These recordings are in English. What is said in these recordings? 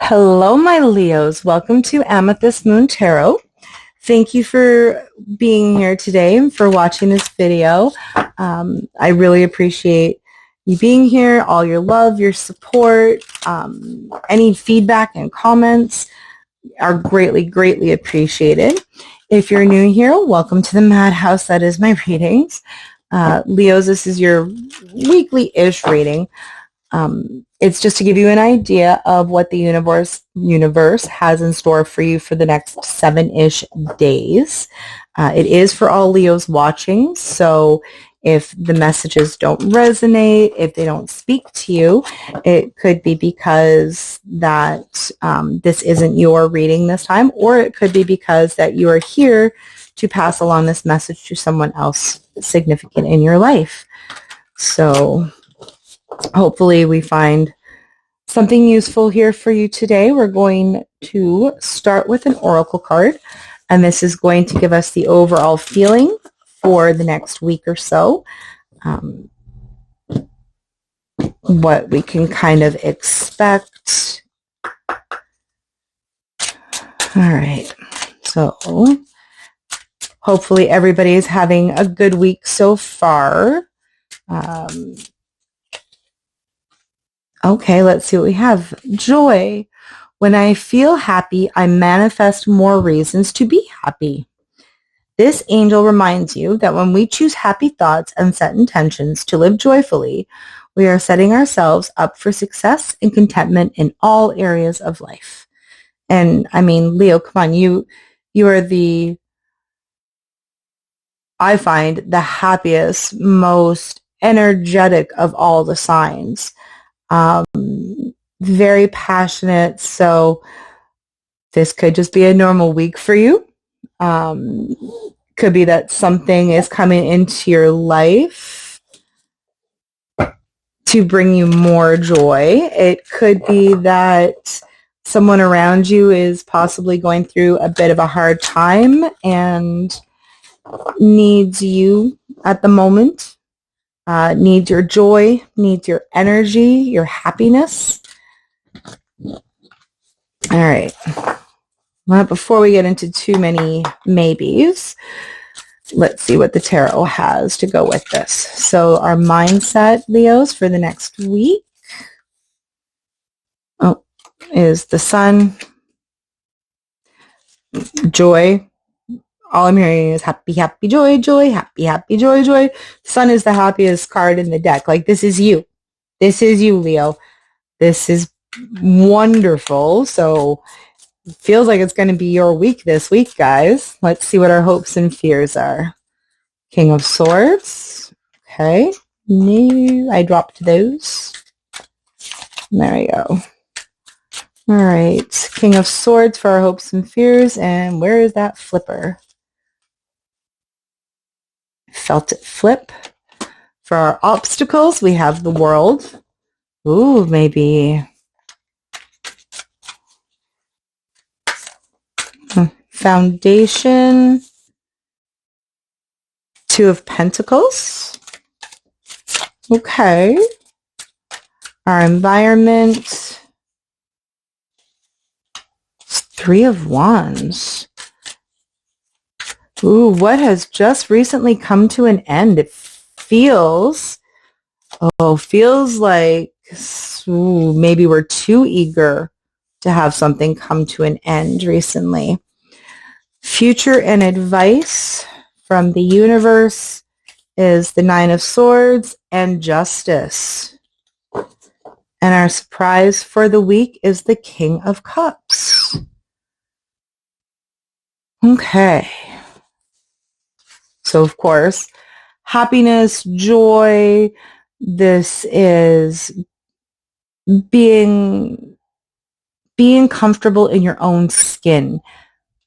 Hello, my Leos. Welcome to Amethyst Moon Tarot. Thank you for being here today and for watching this video. I really appreciate you being here, all your love, your support, any feedback and comments are greatly, greatly appreciated. If you're new here, welcome to the madhouse that is my readings. Leos, this is your weekly-ish reading. It's just to give you an idea of what the universe has in store for you for the next 7-ish days. It is for all Leos watching, so if the messages don't resonate, if they don't speak to you, it could be because that this isn't your reading this time, or it could be because that you are here to pass along this message to someone else significant in your life. So hopefully we find something useful here for you today. We're going to start with an oracle card, and this is going to give us the overall feeling for the next week or so, what we can kind of expect. All right, so hopefully everybody is having a good week so far. Okay, let's see what we have. Joy. When I feel happy, I manifest more reasons to be happy. This angel reminds you that when we choose happy thoughts and set intentions to live joyfully, we are setting ourselves up for success and contentment in all areas of life. And I mean, Leo, come on, you are I find the happiest, most energetic of all the signs. Very passionate, so this could just be a normal week for you. Could be that something is coming into your life to bring you more joy. It could be that someone around you is possibly going through a bit of a hard time and needs you at the moment. Needs your joy, needs your energy, your happiness. All right. Well, before we get into too many maybes, let's see what the tarot has to go with this. So our mindset, Leos, for the next week is the Sun, joy. All I'm hearing is happy, happy, joy, joy, happy, happy, joy, joy. Sun is the happiest card in the deck. Like, this is you. This is you, Leo. This is wonderful. So it feels like it's going to be your week this week, guys. Let's see what our hopes and fears are. King of Swords. Okay. No, I dropped those. There we go. All right. King of Swords for our hopes and fears. And where is that flipper? Felt it flip. For our obstacles, we have the World. Ooh, maybe Foundation. Two of Pentacles. Okay. Our environment. Three of Wands. Ooh, what has just recently come to an end? It feels like maybe we're too eager to have something come to an end recently. Future and advice from the universe is the Nine of Swords and Justice. And our surprise for the week is the King of Cups. Okay. So, of course, happiness, joy, this is being comfortable in your own skin.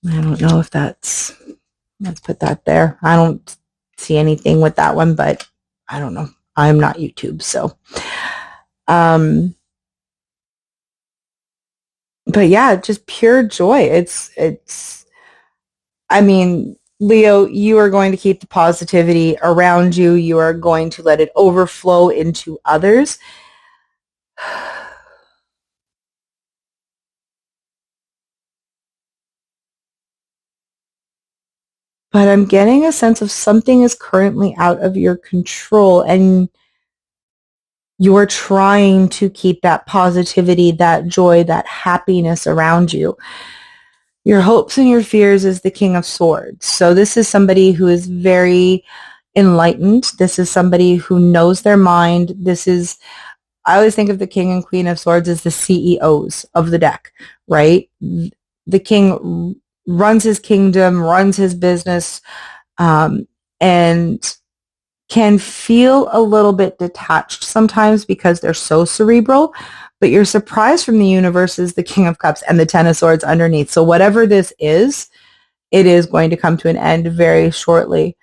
I don't know if let's put that there. I don't see anything with that one, but I don't know. I'm not YouTube, so. But yeah, just pure joy. I mean, Leo, you are going to keep the positivity around you. You are going to let it overflow into others. but I'm getting a sense of something is currently out of your control, and you're trying to keep that positivity, that joy, that happiness around you. Your hopes and your fears is the King of Swords. So this is somebody who is very enlightened. This is somebody who knows their mind. I always think of the King and Queen of Swords as the CEOs of the deck, right? The king runs his kingdom, runs his business, and can feel a little bit detached sometimes because they're so cerebral, but your surprise from the universe is the King of Cups and the Ten of Swords underneath. So whatever this is, it is going to come to an end very shortly.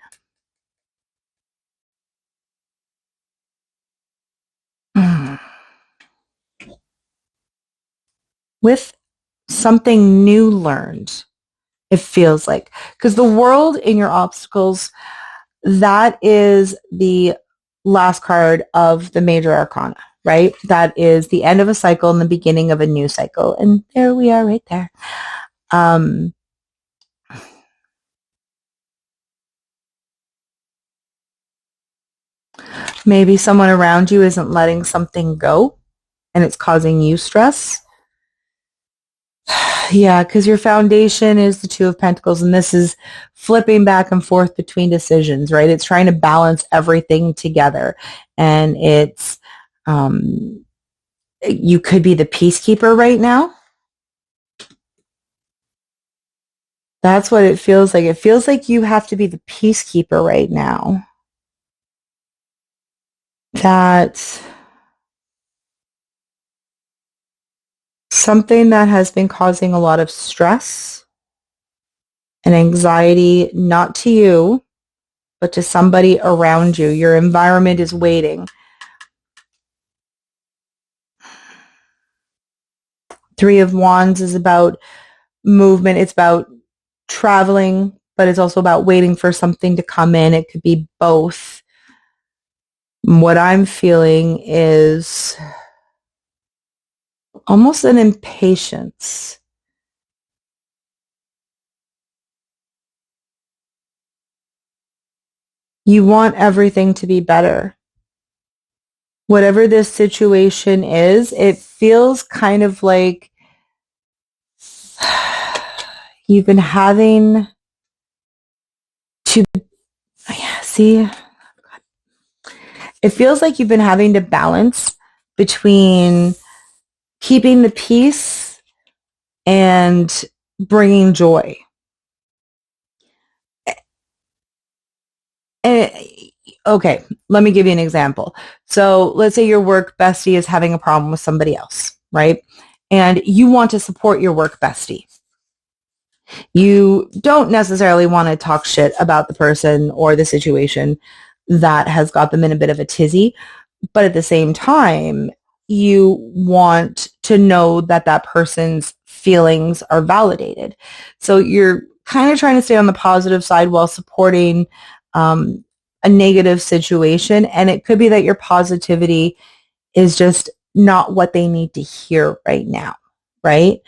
With something new learned, it feels like. Because the world in your obstacles, that is the last card of the major arcana, right? That is the end of a cycle and the beginning of a new cycle. And there we are right there. Maybe someone around you isn't letting something go and it's causing you stress. Yeah, because your foundation is the Two of Pentacles, and this is flipping back and forth between decisions, right? It's trying to balance everything together. And it's, you could be the peacekeeper right now. That's what it feels like. It feels like you have to be the peacekeeper right now. That's something that has been causing a lot of stress and anxiety, not to you, but to somebody around you. Your environment is waiting. Three of Wands is about movement. It's about traveling, but it's also about waiting for something to come in. It could be both. What I'm feeling is almost an impatience. You want everything to be better. Whatever this situation is, it feels kind of like you've been having to, yeah, see, it feels like you've been having to balance between keeping the peace and bringing joy. And, okay, let me give you an example. So let's say your work bestie is having a problem with somebody else, right? And you want to support your work bestie. You don't necessarily want to talk shit about the person or the situation that has got them in a bit of a tizzy, but at the same time, you want to know that that person's feelings are validated. So you're kind of trying to stay on the positive side while supporting a negative situation. And it could be that your positivity is just not what they need to hear right now, right?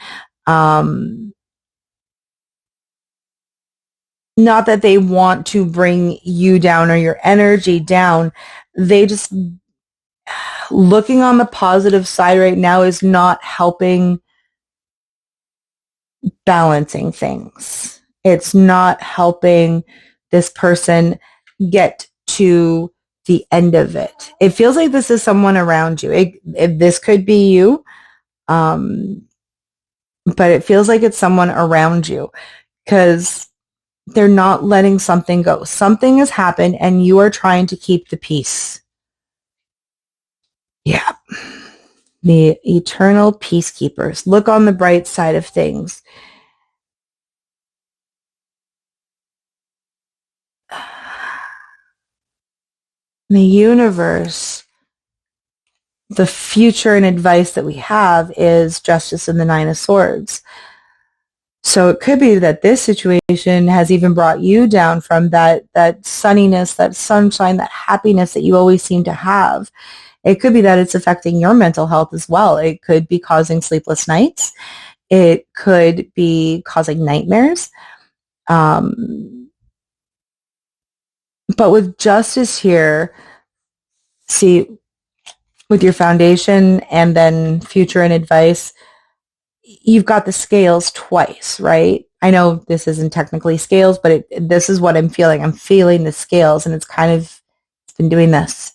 Not that they want to bring you down or your energy down. They just, looking on the positive side right now is not helping balancing things. It's not helping this person get to the end of it. It feels like this is someone around you. This could be you, but it feels like it's someone around you because they're not letting something go. Something has happened and you are trying to keep the peace. Yeah. The eternal peacekeepers. Look on the bright side of things. The universe, the future and advice that we have is Justice and the Nine of Swords. So it could be that this situation has even brought you down from that sunniness, that sunshine, that happiness that you always seem to have. It could be that it's affecting your mental health as well. It could be causing sleepless nights. It could be causing nightmares. But with justice here, see, with your foundation and then future and advice, you've got the scales twice, right? I know this isn't technically scales, but this is what I'm feeling. I'm feeling the scales, and it's been doing this.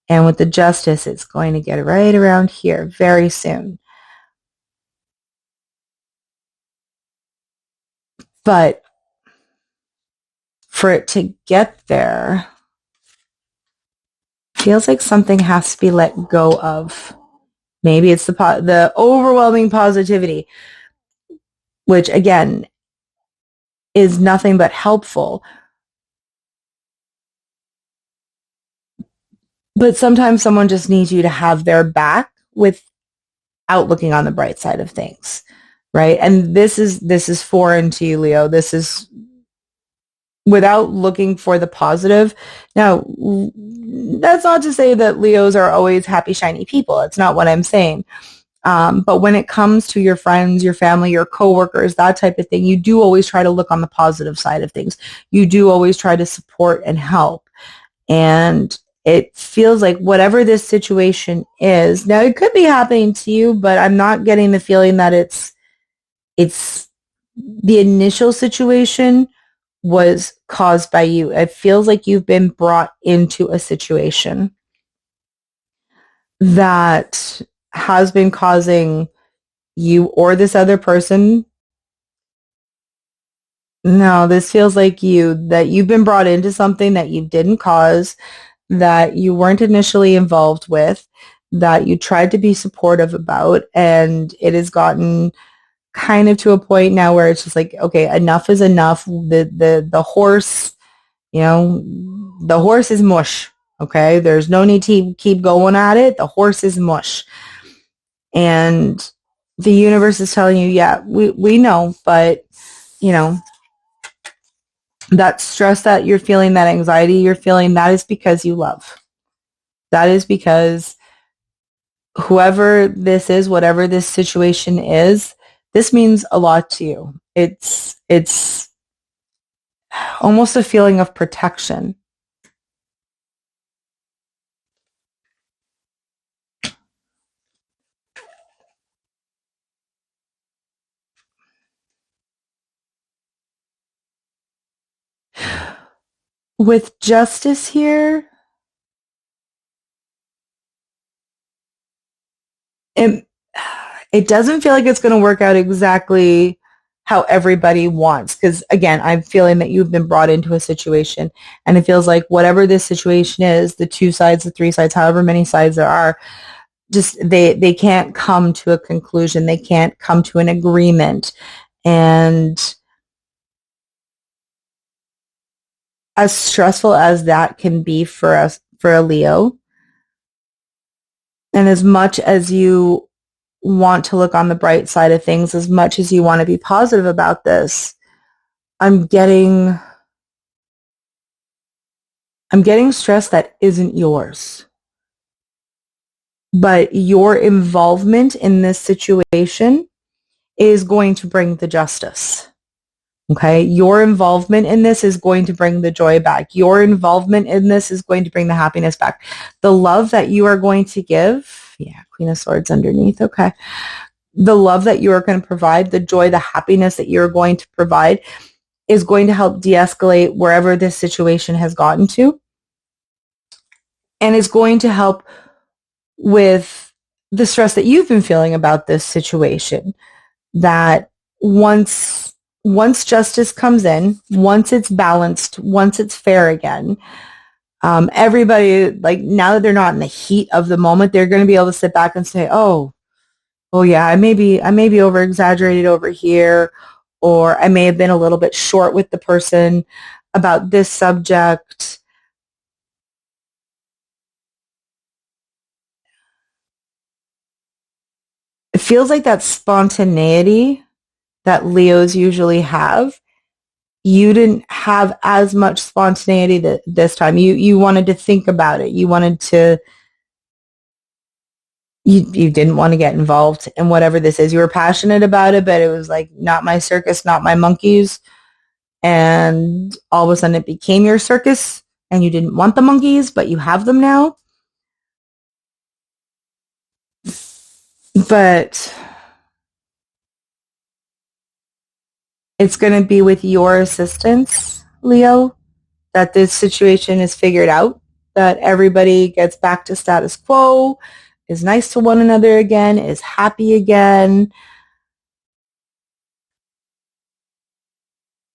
And with the justice, it's going to get right around here very soon. But for it to get there, feels like something has to be let go of. Maybe it's the overwhelming positivity, which again is nothing but helpful. But sometimes someone just needs you to have their back without looking on the bright side of things, right? And this is foreign to you, Leo. This is without looking for the positive. Now, that's not to say that Leos are always happy, shiny people. It's not what I'm saying. But when it comes to your friends, your family, your coworkers, that type of thing, you do always try to look on the positive side of things. You do always try to support and help. And it feels like whatever this situation is, now it could be happening to you, but I'm not getting the feeling that it's the initial situation was caused by you. It feels like you've been brought into a situation that has been causing you or this other person. No, this feels like that you've been brought into something that you didn't cause, that you weren't initially involved with, that you tried to be supportive about, and it has gotten kind of to a point now where it's just like, okay, enough is enough. The horse, the horse is mush. Okay, there's no need to keep going at it. The horse is mush, and the universe is telling you, yeah, we know, but that stress that you're feeling, that anxiety you're feeling, that is because you love. That is because whoever this is, whatever this situation is, this means a lot to you. It's almost a feeling of protection. With justice here, it doesn't feel like it's going to work out exactly how everybody wants. Because again, I'm feeling that you've been brought into a situation, and it feels like whatever this situation is, the 2 sides, the 3 sides, however many sides there are, just they can't come to a conclusion. They can't come to an agreement. And as stressful as that can be for us, for a Leo, and as much as you want to look on the bright side of things, as much as you want to be positive about this, I'm getting stress that isn't yours. But your involvement in this situation is going to bring the justice. Okay? Your involvement in this is going to bring the joy back. Your involvement in this is going to bring the happiness back. The love that you are going to give, yeah, Queen of Swords underneath, okay. The love that you are going to provide, the joy, the happiness that you're going to provide is going to help de-escalate wherever this situation has gotten to. And is going to help with the stress that you've been feeling about this situation. That once justice comes in, once it's balanced, once it's fair again, everybody, like, now that they're not in the heat of the moment, they're going to be able to sit back and say, oh yeah, I may be over exaggerated over here, or I may have been a little bit short with the person about this subject. It feels like that spontaneity that Leos usually have, you didn't have as much spontaneity this time. You wanted to think about it. You wanted to, you didn't want to get involved in whatever this is. You were passionate about it, but it was like, not my circus, not my monkeys. And all of a sudden it became your circus, and you didn't want the monkeys, but you have them now. But it's going to be with your assistance, Leo, that this situation is figured out, that everybody gets back to status quo, is nice to one another again, is happy again.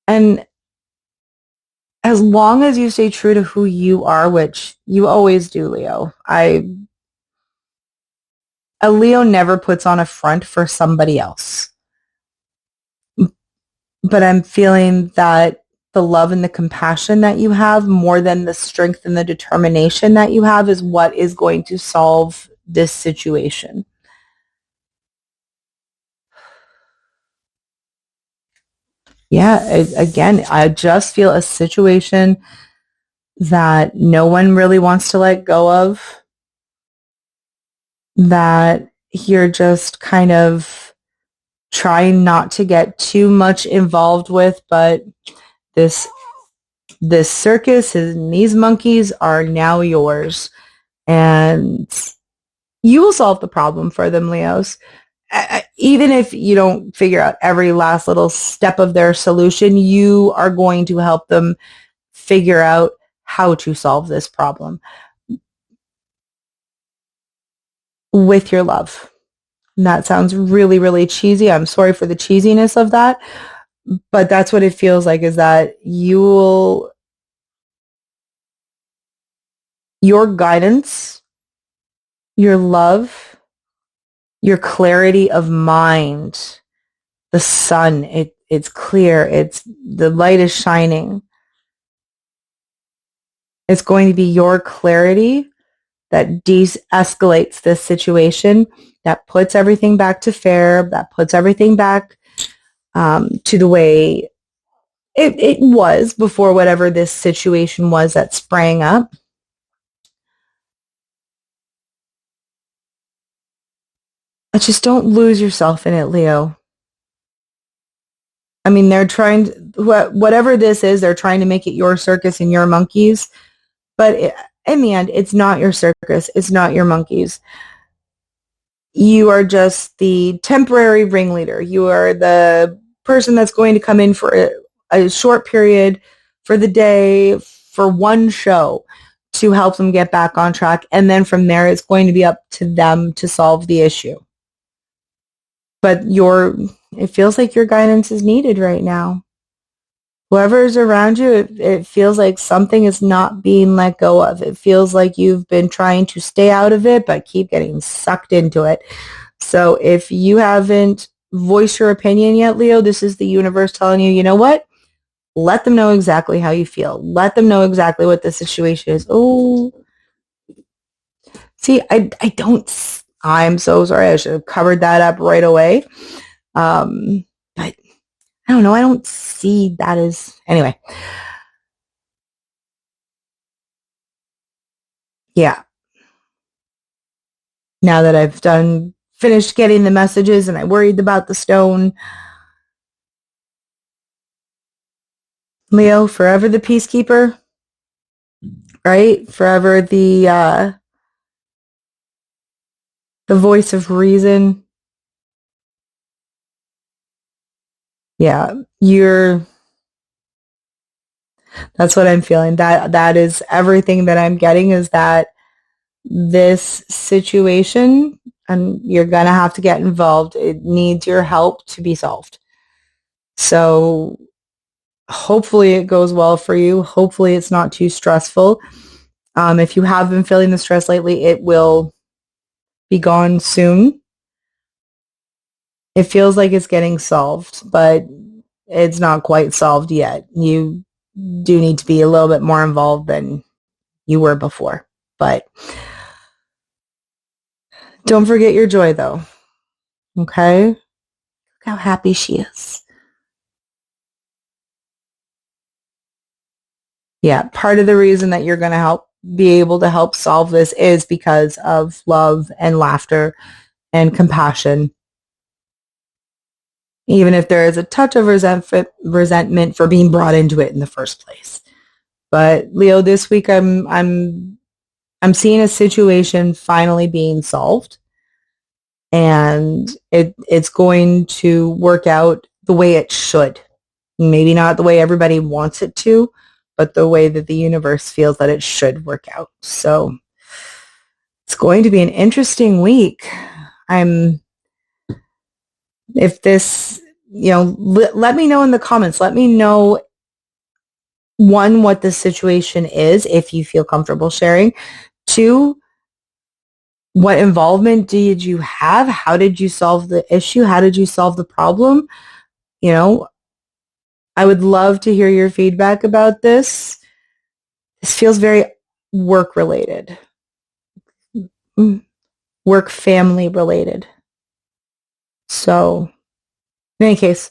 And as long as you stay true to who you are, which you always do, Leo, a Leo never puts on a front for somebody else. But I'm feeling that the love and the compassion that you have, more than the strength and the determination that you have, is what is going to solve this situation. Yeah, again, I just feel a situation that no one really wants to let go of, that you're just kind of trying not to get too much involved with, but this circus and these monkeys are now yours, and you will solve the problem for them, Leos. Even if you don't figure out every last little step of their solution, you are going to help them figure out how to solve this problem with your love. And that sounds really, really cheesy. I'm sorry for the cheesiness of that, but that's what it feels like, is that your guidance, your love, your clarity of mind, the sun, it's clear, the light is shining. It's going to be your clarity that de-escalates this situation, that puts everything back to fair, that puts everything back to the way it was before whatever this situation was that sprang up. But just don't lose yourself in it, Leo. I mean, they're trying to, whatever this is, they're trying to make it your circus and your monkeys. But in the end, it's not your circus. It's not your monkeys. You are just the temporary ringleader. You are the person that's going to come in for a short period, for the day, for one show, to help them get back on track. And then from there, it's going to be up to them to solve the issue. But it feels like your guidance is needed right now. Whoever is around you, it feels like something is not being let go of. It feels like you've been trying to stay out of it, but keep getting sucked into it. So if you haven't voiced your opinion yet, Leo, this is the universe telling you, you know what? Let them know exactly how you feel. Let them know exactly what the situation is. Oh, see, I'm so sorry. I should have covered that up right away. But I don't know. I don't see that as... Anyway. Yeah. Now that I've finished getting the messages and I worried about the stone. Leo, forever the peacekeeper. Right? Forever the voice of reason. Yeah, that's what I'm feeling. That is everything that I'm getting, is that this situation, and you're gonna have to get involved. It needs your help to be solved. So hopefully it goes well for you. Hopefully it's not too stressful. If you have been feeling the stress lately, it will be gone soon. It feels like it's getting solved, but it's not quite solved yet. You do need to be a little bit more involved than you were before. But don't forget your joy, though. Okay? Look how happy she is. Yeah, part of the reason that you're going to be able to help solve this is because of love and laughter and compassion. Even if there is a touch of resentment for being brought into it in the first place. But Leo, this week I'm seeing a situation finally being solved, and it's going to work out the way it should. Maybe not the way everybody wants it to, but the way that the universe feels that it should work out. So it's going to be an interesting week. If this, let me know in the comments. Let me know, one, what the situation is, if you feel comfortable sharing. Two, what involvement did you have? How did you solve the issue? How did you solve the problem? I would love to hear your feedback about this. This feels very work related, work family related. So in any case,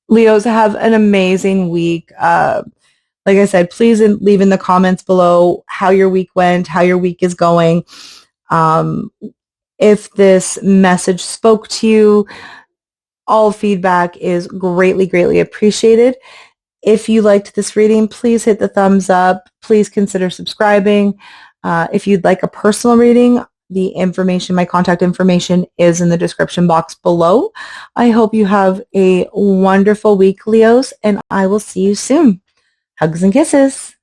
Leos, have an amazing week. Like I said, please leave in the comments below how your week went, how your week is going. If this message spoke to you, all feedback is greatly, greatly appreciated. If you liked this reading, please hit the thumbs up. Please consider subscribing. If you'd like a personal reading, the information, my contact information, is in the description box below. I hope you have a wonderful week, Leos, and I will see you soon. Hugs and kisses.